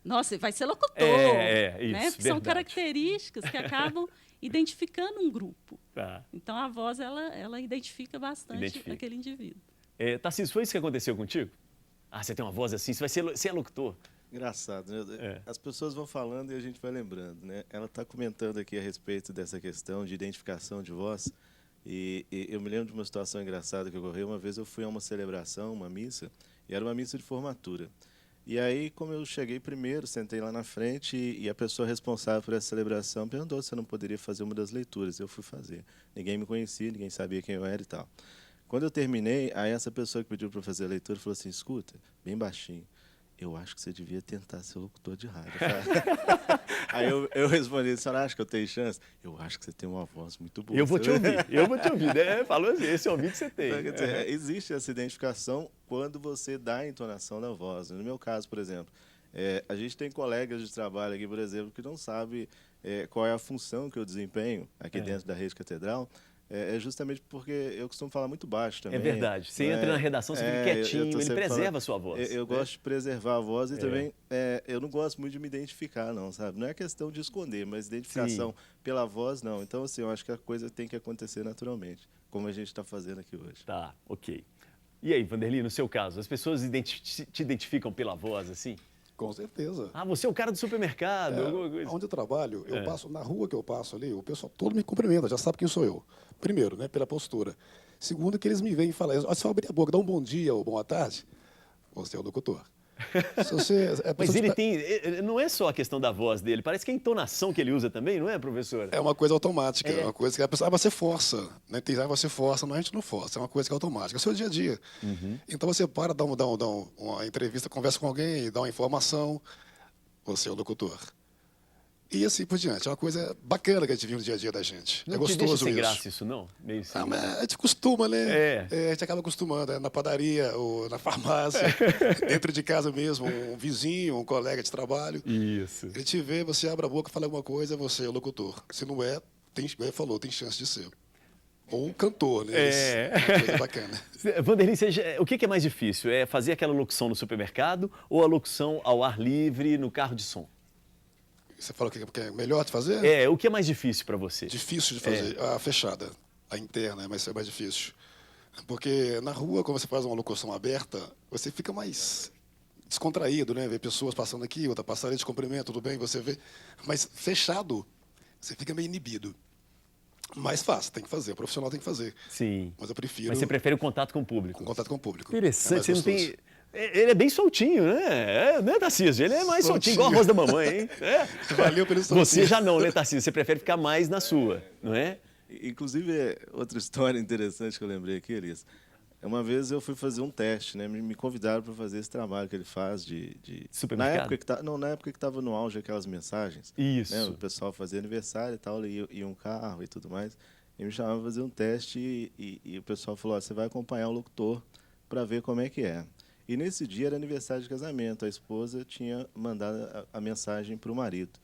nossa, vai ser locutor. Isso, né? Porque são características que acabam identificando um grupo. Tá. Então, a voz, ela identifica bastante aquele indivíduo. Tarcísio, foi isso que aconteceu contigo? Você tem uma voz assim, você é locutor. Engraçado, né? As pessoas vão falando e a gente vai lembrando, né? Ela está comentando aqui a respeito dessa questão de identificação de voz. E eu me lembro de uma situação engraçada que ocorreu. Uma vez eu fui a uma celebração, uma missa, e era uma missa de formatura. E aí, como eu cheguei primeiro, sentei lá na frente e a pessoa responsável por essa celebração perguntou se eu não poderia fazer uma das leituras. Eu fui fazer. Ninguém me conhecia, ninguém sabia quem eu era e tal. Quando eu terminei, aí essa pessoa que pediu para fazer a leitura falou assim, escuta, bem baixinho, eu acho que você devia tentar ser locutor de rádio. Aí eu respondi, a senhora acha que eu tenho chance? Eu acho que você tem uma voz muito boa. Eu vou te ouvir, né? Falou assim, esse ouvido você tem. Então, quer dizer, existe essa identificação quando você dá a entonação da voz. No meu caso, por exemplo, a gente tem colegas de trabalho aqui, por exemplo, que não sabem qual é a função que eu desempenho aqui dentro da Rede Catedral. É justamente porque eu costumo falar muito baixo também. É verdade. Você entra na redação, você fica quietinho, ele preserva a sua voz. Eu gosto de preservar a voz e também eu não gosto muito de me identificar, não, sabe? Não é questão de esconder, mas identificação pela voz, não. Então, assim, eu acho que a coisa tem que acontecer naturalmente, como a gente está fazendo aqui hoje. Tá, ok. E aí, Vanderly, no seu caso, as pessoas te identificam pela voz, assim? Com certeza. Você é o cara do supermercado, alguma coisa. Onde eu trabalho, eu passo, na rua que eu passo ali, o pessoal todo me cumprimenta, já sabe quem sou eu. Primeiro, né, pela postura. Segundo, que eles me veem e falam, se eu abrir a boca, dá um bom dia ou boa tarde, você é o locutor. Mas ele tem, não é só a questão da voz dele, parece que a entonação que ele usa também, não é, professor? É uma coisa automática, é uma coisa que a pessoa, você força, né? Tem você força, não, a gente não força, é uma coisa que é automática, é o seu dia a dia. Então você para, dá uma entrevista, conversa com alguém, dá uma informação, você é o locutor. E assim por diante. É uma coisa bacana que a gente vive no dia a dia da gente. Não é te gostoso deixa sem isso. graça isso, não? Meio sem Mas graça. a gente costuma, né? É. A gente acaba acostumando, na padaria ou na farmácia, dentro de casa mesmo, um vizinho, um colega de trabalho. Isso. Ele te vê, você abre a boca, fala alguma coisa, você é o locutor. Se não é, tem chance de ser. Ou um cantor, né? É. Uma coisa bacana. Vanderlei, o que é mais difícil? É fazer aquela locução no supermercado ou a locução ao ar livre no carro de som? Você fala o que é melhor de fazer? O que é mais difícil para você? Difícil de fazer. A fechada, a interna, mas é mais difícil. Porque na rua, quando você faz uma locução aberta, você fica mais descontraído, né? Vê pessoas passando aqui, outra passando ali, te cumprimenta, tudo bem, você vê. Mas fechado, você fica meio inibido. Mais fácil, tem que fazer, o profissional tem que fazer. Sim. Mas eu prefiro... Mas você prefere o contato com o público? Com contato com o público. Interessante, você É não mais tem... Ele é bem soltinho, né? Tarcísio? Ele é mais soltinho, igual a arroz da mamãe, hein? Valeu pelo soltinho. Você já não, né, Tarcísio? Você prefere ficar mais na sua, não é? Inclusive, outra história interessante que eu lembrei aqui, Elias. Uma vez eu fui fazer um teste, né? Me convidaram para fazer esse trabalho que ele faz de... Supermercado? Na época que estava no auge aquelas mensagens. Isso. Né? O pessoal fazia aniversário e tal, ia um carro e tudo mais. E me chamavam para fazer um teste e o pessoal falou, você vai acompanhar o locutor para ver como é que é. E nesse dia era aniversário de casamento. A esposa tinha mandado a mensagem para o marido.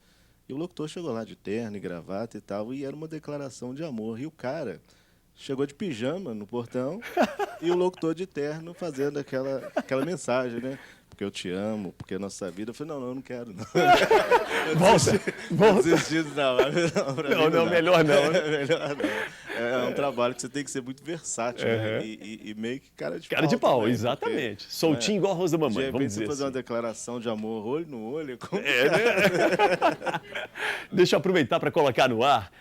E o locutor chegou lá de terno e gravata e tal, e era uma declaração de amor. E o cara chegou de pijama no portão e o locutor de terno fazendo aquela mensagem, né? Porque eu te amo, porque a nossa vida... Eu falei, não, eu não quero, não. Volta. Desisti do trabalho. Não, melhor não. Melhor não. É um trabalho que você tem que ser muito versátil, né? E meio que cara de pau. Cara de pau, também, exatamente. Porque, Soltinho igual a arroz da mamãe, de repente, vamos dizer você fazer uma assim. declaração de amor olho no olho... Deixa eu aproveitar para colocar no ar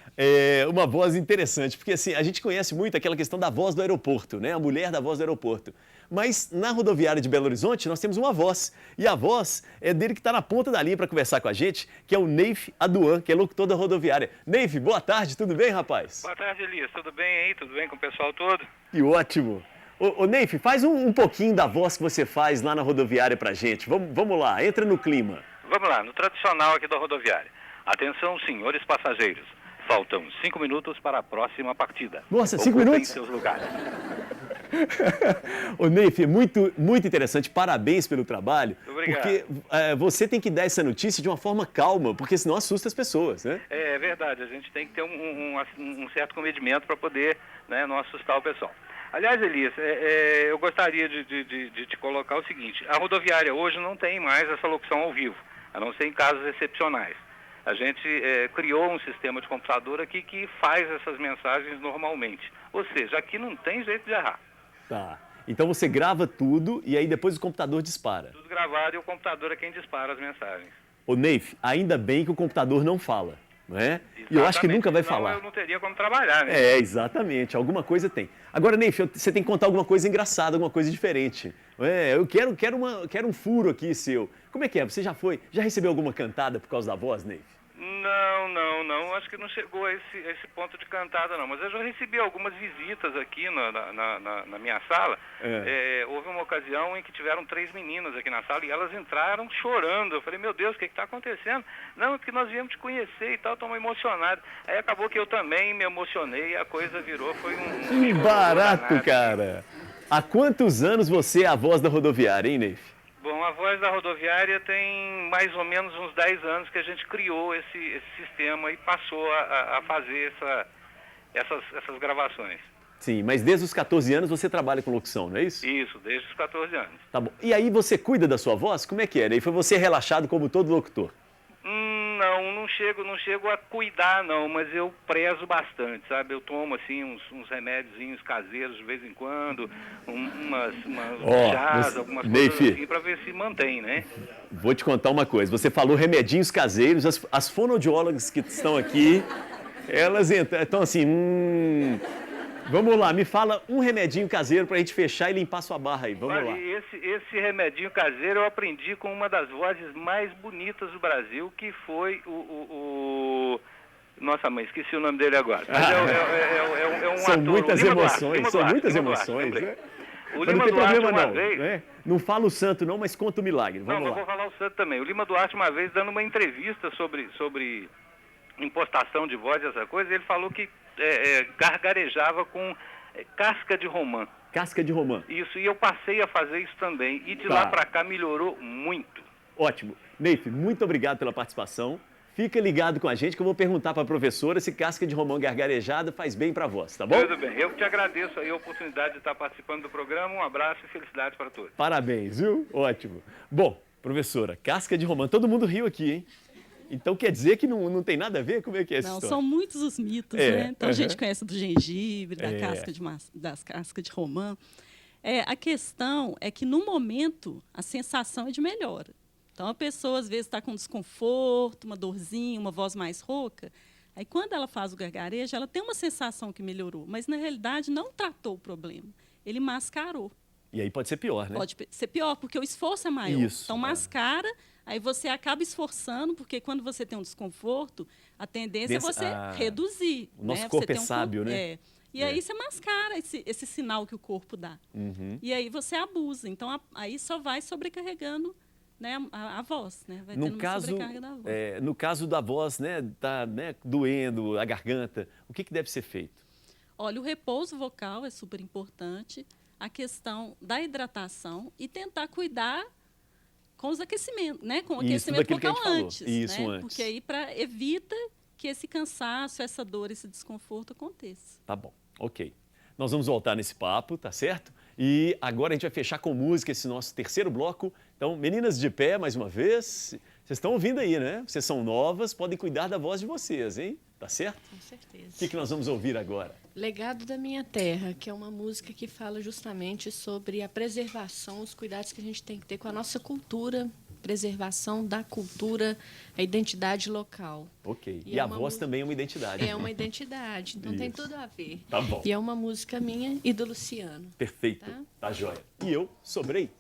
uma voz interessante, porque assim, a gente conhece muito aquela questão da voz do aeroporto, né? A mulher da voz do aeroporto. Mas na rodoviária de Belo Horizonte nós temos uma voz, e a voz é dele que está na ponta da linha para conversar com a gente, que é o Neif Aduan, que é locutor da rodoviária. Neif, boa tarde, tudo bem, rapaz? Boa tarde, Elias. Tudo bem aí? Tudo bem com o pessoal todo? Que ótimo! Ô Neif, faz um pouquinho da voz que você faz lá na rodoviária pra gente. Vamos lá, entra no clima. Vamos lá, no tradicional aqui da rodoviária. Atenção, senhores passageiros. Faltam 5 minutos para a próxima partida. Nossa, 5 Ocupem minutos? seus lugares. Ô Neif, muito interessante, parabéns pelo trabalho. Obrigado. Porque você tem que dar essa notícia de uma forma calma, porque senão assusta as pessoas, né? É verdade, a gente tem que ter um certo comedimento para poder, né, não assustar o pessoal. Aliás, Elias, eu gostaria de te colocar o seguinte, a rodoviária hoje não tem mais essa locução ao vivo, a não ser em casos excepcionais. A gente criou um sistema de computador aqui que faz essas mensagens normalmente. Ou seja, aqui não tem jeito de errar. Tá. Então você grava tudo e aí depois o computador dispara. Tudo gravado e o computador é quem dispara as mensagens. Ô Neif, ainda bem que o computador não fala, não é? E eu acho que nunca vai falar. Eu não teria como trabalhar, né? Exatamente. Alguma coisa tem. Agora, Neif, você tem que contar alguma coisa engraçada, alguma coisa diferente. Eu quero um furo aqui seu. Como é que é? Você já recebeu alguma cantada por causa da voz, Neif? Não. Acho que não chegou a esse ponto de cantada, não. Mas eu já recebi algumas visitas aqui na minha sala. Houve uma ocasião em que tiveram 3 meninas aqui na sala e elas entraram chorando. Eu falei, meu Deus, o que está acontecendo? Não, é que nós viemos te conhecer e tal, estamos emocionados. Aí acabou que eu também me emocionei e a coisa virou, foi Que barato, cara! Há quantos anos você é a voz da rodoviária, hein, Neif? Bom, a voz da rodoviária tem mais ou menos uns 10 anos que a gente criou esse sistema e passou a fazer essas gravações. Sim, mas desde os 14 anos você trabalha com locução, não é isso? Isso, desde os 14 anos. Tá bom. E aí você cuida da sua voz? Como é que era? E foi você relaxado como todo locutor? Não chego a cuidar, não, mas eu prezo bastante, sabe? Eu tomo, assim, uns remédiozinhos caseiros de vez em quando, umas chás, algumas coisas assim, para ver se mantém, né? Vou te contar uma coisa. Você falou remedinhos caseiros, as fonoaudiólogas que estão aqui, elas estão assim, Vamos lá, me fala um remedinho caseiro pra gente fechar e limpar sua barra aí, vamos lá. Esse remedinho caseiro eu aprendi com uma das vozes mais bonitas do Brasil, que foi Nossa, mãe, esqueci o nome dele agora. Mas é um são ator, muitas Lima emoções, Duarte, são muitas Lima emoções, Duarte, né? O Lima Duarte uma vez... Não fala o santo não, mas conta o milagre. Vamos não lá. vou falar o santo também. O Lima Duarte, uma vez, dando uma entrevista sobre impostação de voz e essa coisa, ele falou que gargarejava com casca de romã. Casca de romã. Isso, e eu passei a fazer isso também. E de Tá. lá para cá melhorou muito. Ótimo. Neif, muito obrigado pela participação. Fica ligado com a gente que eu vou perguntar para a professora se casca de romã gargarejada faz bem para a voz, tá bom? Tudo bem. Eu que te agradeço aí a oportunidade de estar participando do programa. Um abraço e felicidades para todos. Parabéns, viu? Ótimo. Bom, professora, casca de romã, todo mundo riu aqui, hein? Então quer dizer que não tem nada a ver? Como é que é essa Não, história? são muitos os mitos, né? Então a gente aham. conhece do gengibre, das cascas de romã. A questão é que, no momento, a sensação é de melhora. Então, a pessoa, às vezes, está com desconforto, uma dorzinha, uma voz mais rouca. Aí, quando ela faz o gargarejo, ela tem uma sensação que melhorou, mas, na realidade, não tratou o problema. Ele mascarou. E aí pode ser pior, né? Pode ser pior, porque o esforço é maior. Isso, então, mascara, aí você acaba esforçando, porque quando você tem um desconforto, a tendência é você reduzir. O nosso né? corpo Você é tem sábio, né? E aí você mascara esse sinal que o corpo dá. Uhum. E aí você abusa. Então, aí só vai sobrecarregando, né, a voz, né? Vai tendo uma sobrecarga da voz. No caso da voz, né, tá, né, doendo a garganta, o que deve ser feito? Olha, o repouso vocal é super importante, a questão da hidratação e tentar cuidar com os aquecimentos, né? Com o aquecimento vocal antes. Isso, né? antes. Porque aí evita que esse cansaço, essa dor, esse desconforto aconteça. Tá bom, ok. Nós vamos voltar nesse papo, tá certo? E agora a gente vai fechar com música esse nosso terceiro bloco. Então, meninas de pé, mais uma vez. Vocês estão ouvindo aí, né? Vocês são novas, podem cuidar da voz de vocês, hein? Tá certo? Com certeza. O que nós vamos ouvir agora? Legado da Minha Terra, que é uma música que fala justamente sobre a preservação, os cuidados que a gente tem que ter com a nossa cultura, preservação da cultura, a identidade local. Ok. E a voz também é uma identidade. É uma identidade, então tem tudo a ver. Tá bom. E é uma música minha e do Luciano. Perfeito. Tá joia. E eu sobrei.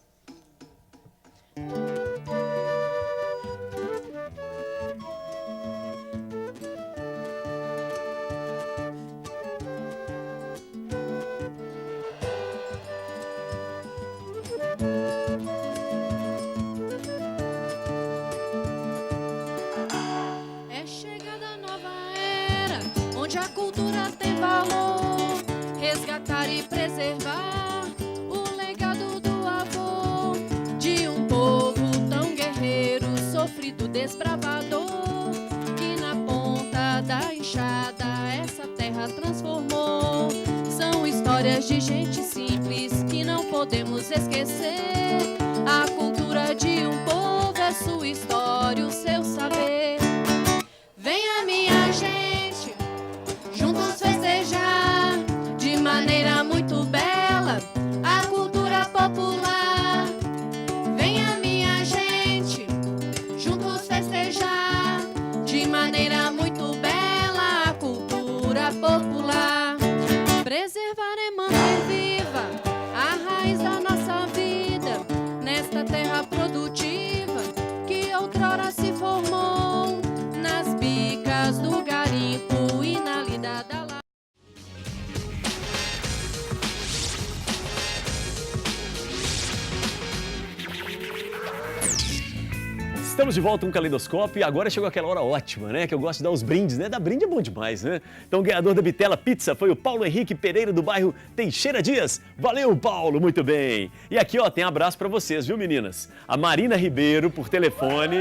É chegada a nova era, onde a cultura tem valor. Resgatar e preservar o legado do avô, de um povo tão guerreiro, sofrido, desbravador, que na ponta da enxada essa terra transformou. São histórias de gente simples que não podemos esquecer. A cultura de um povo é sua história, o seu saber. Venha, minha gente, juntos festejar de maneira muito bela a cultura popular. Venha, minha gente, juntos festejar de maneira muito bela a cultura popular. Preservar é manter viva a raiz da nossa vida nesta terra produtiva que outrora se formou nas bicas do garimpo e na lida da laje. Estamos de volta com o Caleidoscópio e agora chegou aquela hora ótima, né? Que eu gosto de dar os brindes, né? Dar brinde é bom demais, né? Então o ganhador da Bitela Pizza foi o Paulo Henrique Pereira, do bairro Teixeira Dias. Valeu, Paulo, muito bem. E aqui, ó, tem abraço pra vocês, viu, meninas? A Marina Ribeiro, por telefone.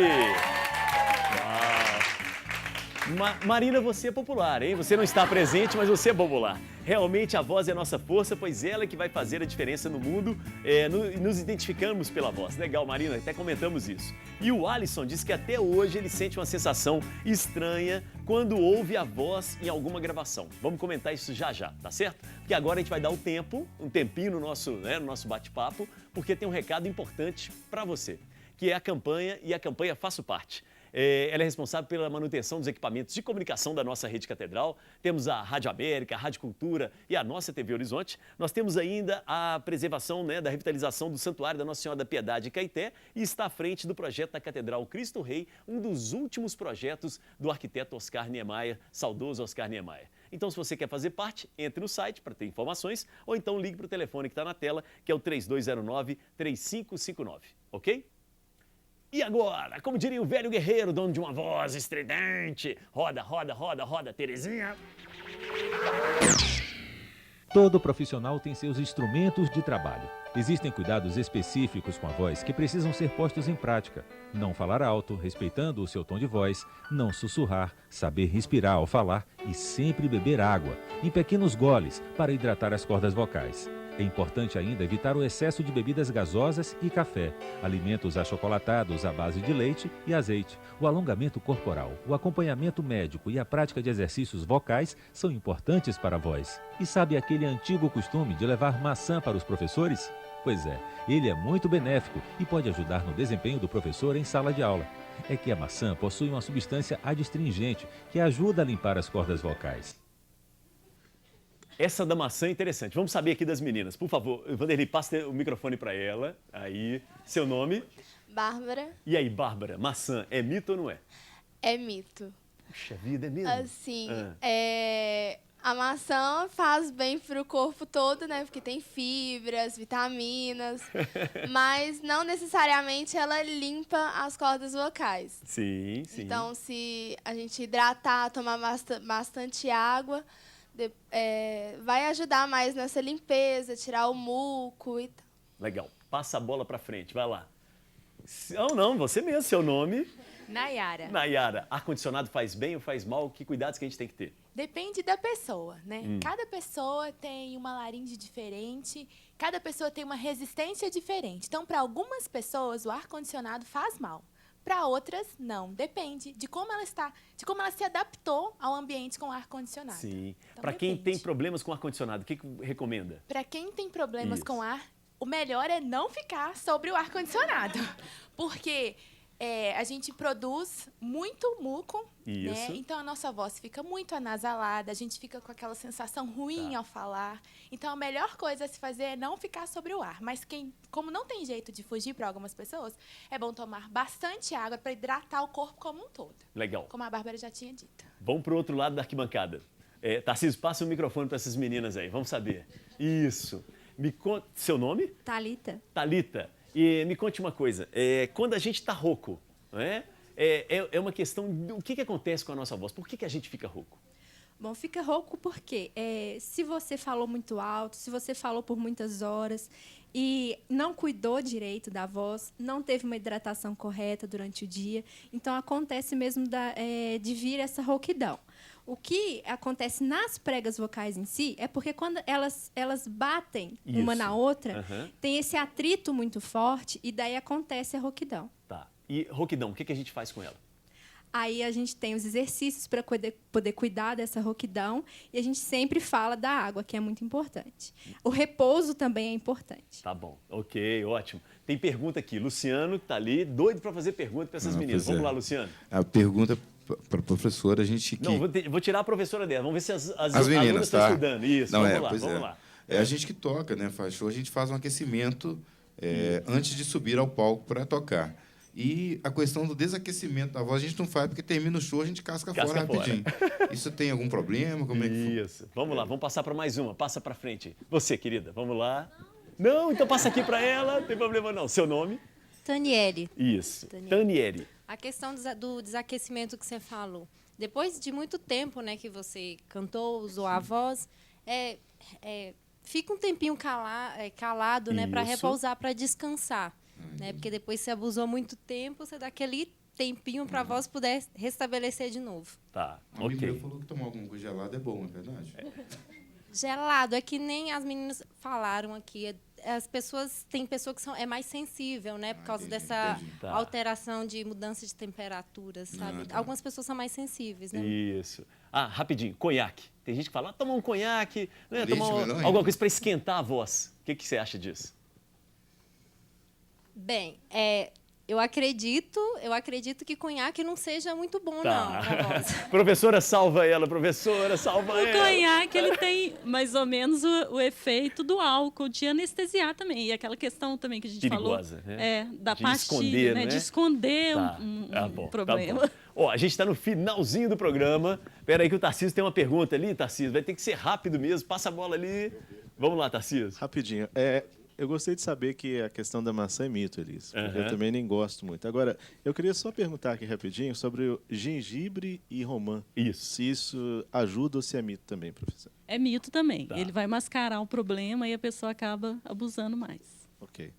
Marina, você é popular, hein? Você não está presente, mas você é popular. Realmente a voz é a nossa força, pois ela é que vai fazer a diferença no mundo. Nos identificamos pela voz. Legal, Marina, até comentamos isso. E o Alisson diz que até hoje ele sente uma sensação estranha quando ouve a voz em alguma gravação. Vamos comentar isso já já, tá certo? Porque agora a gente vai dar um tempinho no nosso bate-papo, porque tem um recado importante para você, que é a campanha, e a campanha Faço Parte. Ela é responsável pela manutenção dos equipamentos de comunicação da nossa rede catedral. Temos a Rádio América, a Rádio Cultura e a nossa TV Horizonte. Nós temos ainda a preservação, né, da revitalização do Santuário da Nossa Senhora da Piedade em Caeté e está à frente do projeto da Catedral Cristo Rei, um dos últimos projetos do arquiteto Oscar Niemeyer, saudoso Oscar Niemeyer. Então, se você quer fazer parte, entre no site para ter informações ou então ligue para o telefone que está na tela, que é o 3209-3559, ok? E agora, como diria o velho guerreiro, dono de uma voz estridente, roda, roda, roda, roda, Terezinha. Todo profissional tem seus instrumentos de trabalho. Existem cuidados específicos com a voz que precisam ser postos em prática. Não falar alto, respeitando o seu tom de voz, não sussurrar, saber respirar ao falar e sempre beber água, em pequenos goles, para hidratar as cordas vocais. É importante ainda evitar o excesso de bebidas gasosas e café, alimentos achocolatados à base de leite e azeite. O alongamento corporal, o acompanhamento médico e a prática de exercícios vocais são importantes para a voz. E sabe aquele antigo costume de levar maçã para os professores? Pois é, ele é muito benéfico e pode ajudar no desempenho do professor em sala de aula. É que a maçã possui uma substância adstringente que ajuda a limpar as cordas vocais. Essa da maçã é interessante. Vamos saber aqui das meninas. Por favor, Vanderlei, passa o microfone para ela. Aí, seu nome? Bárbara. E aí, Bárbara, maçã é mito ou não é? É mito. Puxa vida, é mesmo? Assim, a maçã faz bem pro corpo todo, né? Porque tem fibras, vitaminas. Mas não necessariamente ela limpa as cordas vocais. Sim, sim. Então, se a gente hidratar, tomar bastante água, vai ajudar mais nessa limpeza, tirar o muco e tal. Legal. Passa a bola pra frente, vai lá. Não, você mesmo, seu nome? Nayara. Nayara, ar-condicionado faz bem ou faz mal? Que cuidados que a gente tem que ter? Depende da pessoa, né? Cada pessoa tem uma laringe diferente, cada pessoa tem uma resistência diferente. Então, para algumas pessoas, o ar-condicionado faz mal. Para outras, não. Depende de como ela está, de como ela se adaptou ao ambiente com ar-condicionado. Sim. Então, para quem tem problemas com ar-condicionado, o que recomenda? Para quem tem problemas com ar, o melhor é não ficar sobre o ar-condicionado. Porque a gente produz muito muco, né? Então a nossa voz fica muito anasalada, a gente fica com aquela sensação ruim ao falar. Então a melhor coisa a se fazer é não ficar sobre o ar. Mas como não tem jeito de fugir para algumas pessoas, é bom tomar bastante água para hidratar o corpo como um todo. Legal. Como a Bárbara já tinha dito. Vamos para o outro lado da arquibancada. Tarcísio, passa o microfone para essas meninas aí, vamos saber. Isso. Me conta, seu nome? Thalita. Thalita. E me conte uma coisa, quando a gente está rouco, é uma questão do que acontece com a nossa voz, por que a gente fica rouco? Bom, fica rouco porque se você falou muito alto, se você falou por muitas horas e não cuidou direito da voz, não teve uma hidratação correta durante o dia, então acontece mesmo de vir essa rouquidão. O que acontece nas pregas vocais em si é porque quando elas batem uma na outra, tem esse atrito muito forte e daí acontece a rouquidão. Tá. E rouquidão, o que a gente faz com ela? Aí a gente tem os exercícios para poder cuidar dessa rouquidão e a gente sempre fala da água, que é muito importante. O repouso também é importante. Tá bom, ok, ótimo. Tem pergunta aqui, Luciano está ali, doido para fazer pergunta para essas meninas. Vamos lá, Luciano. A pergunta para a professora, a gente... Não, vou tirar a professora dela, vamos ver se as meninas estão estudando. Isso, não, vamos lá. É a gente que toca, né? Faz show, a gente faz um aquecimento antes de subir ao palco para tocar. E a questão do desaquecimento da voz a gente não faz, porque termina o show, a gente casca fora rapidinho. Isso tem algum problema? Como é que Isso. Vamos lá, vamos passar para mais uma. Passa para frente. Você, querida, vamos lá. Não, então passa aqui para ela, não tem problema não. Seu nome? Taniele. Isso, Taniele. A questão do desaquecimento que você falou. Depois de muito tempo, né, que você cantou, usou a voz, fica um tempinho calado, né, para repousar, para descansar. Né? Porque depois você abusou muito tempo, você dá aquele tempinho para a voz poder restabelecer de novo. Tá, ok. A menina falou que tomar alguma coisa gelada é bom, não é verdade? Gelado, é que nem as meninas falaram aqui. Tem pessoa que é mais sensível, né? Por causa dessa alteração de mudança de temperatura, sabe? Algumas pessoas são mais sensíveis, né? Isso. Rapidinho, conhaque. Tem gente que fala, tomar um conhaque, né? Tomar alguma coisa para esquentar a voz. O que você acha disso? Bem, Eu acredito que conhaque não seja muito bom, não, pra voz. Professora, salva ela, professora, salva ela. O conhaque, ele tem mais ou menos o efeito do álcool, de anestesiar também. E aquela questão também que a gente perigosa, falou. Né? Da de pastilha, esconder, né? De esconder um problema. Tá bom. Ó, a gente está no finalzinho do programa. Espera aí que o Tarcísio tem uma pergunta ali, Tarcísio. Vai ter que ser rápido mesmo. Passa a bola ali. Vamos lá, Tarcísio. Rapidinho. Eu gostei de saber que a questão da maçã é mito, Elis, porque eu também nem gosto muito. Agora, eu queria só perguntar aqui rapidinho sobre o gengibre e romã. Isso. Se isso ajuda ou se é mito também, professor? É mito também. Tá. Ele vai mascarar o problema e a pessoa acaba abusando mais. Ok.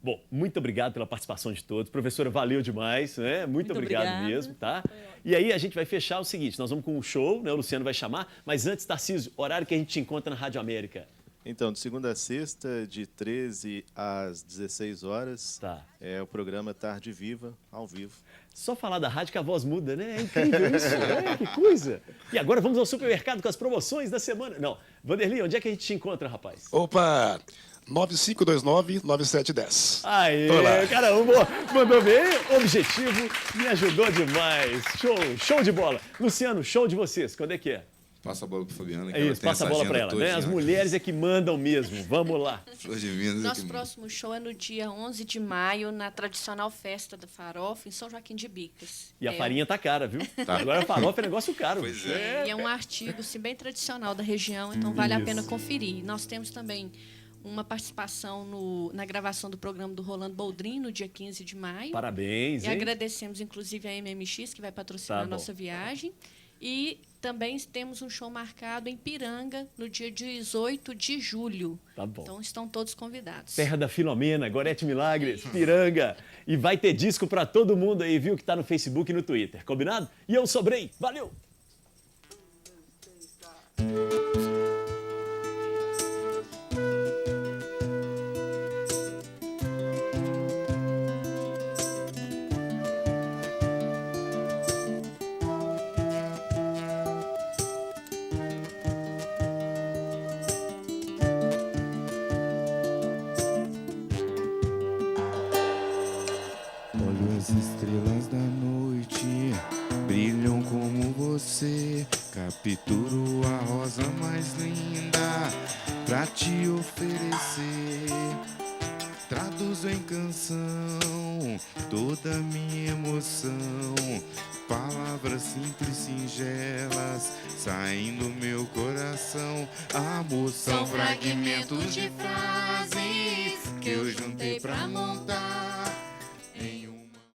Bom, muito obrigado pela participação de todos. Professora, valeu demais, né? Muito obrigado obrigada. mesmo, tá? E aí a gente vai fechar o seguinte, nós vamos com um show, né? O Luciano vai chamar, mas antes, Tarcísio, horário que a gente te encontra na Rádio América. Então, de segunda a sexta, de 13 às 16 horas, é o programa Tarde Viva, ao vivo. Só falar da rádio que a voz muda, né? É incrível isso, né? Que coisa! E agora vamos ao supermercado com as promoções da semana. Não, Vanderlei, onde é que a gente te encontra, rapaz? Opa! 9529-9710. Aê, Olá. caramba, mandou bem, objetivo, me ajudou demais. Show de bola. Luciano, show de vocês, quando é que é? Passa a bola para Fabiana. É isso, passa a bola para ela, né? As mulheres é que mandam mesmo, vamos lá. Nosso próximo show é no dia 11 de maio, na tradicional festa da farofa, em São Joaquim de Bicas. E a farinha tá cara, viu? Agora a farofa é negócio caro. Pois E é um artigo assim, bem tradicional da região, então vale a pena conferir. Nós temos também uma participação na gravação do programa do Rolando Boldrin, no dia 15 de maio. Parabéns, E agradecemos, inclusive, a MMX, que vai patrocinar a nossa viagem. E também temos um show marcado em Piranga, no dia 18 de julho. Tá bom. Então, estão todos convidados. Terra da Filomena, Gorete Milagres, Piranga. E vai ter disco para todo mundo aí, viu, que tá no Facebook e no Twitter. Combinado? E eu sobrei. Valeu! Olho as estrelas da noite, brilham como você. Capturo a rosa mais linda pra te oferecer. Traduzo em canção toda minha emoção. Palavras simples, singelas, saem do meu coração. Amor, são fragmentos de frases que eu juntei pra montar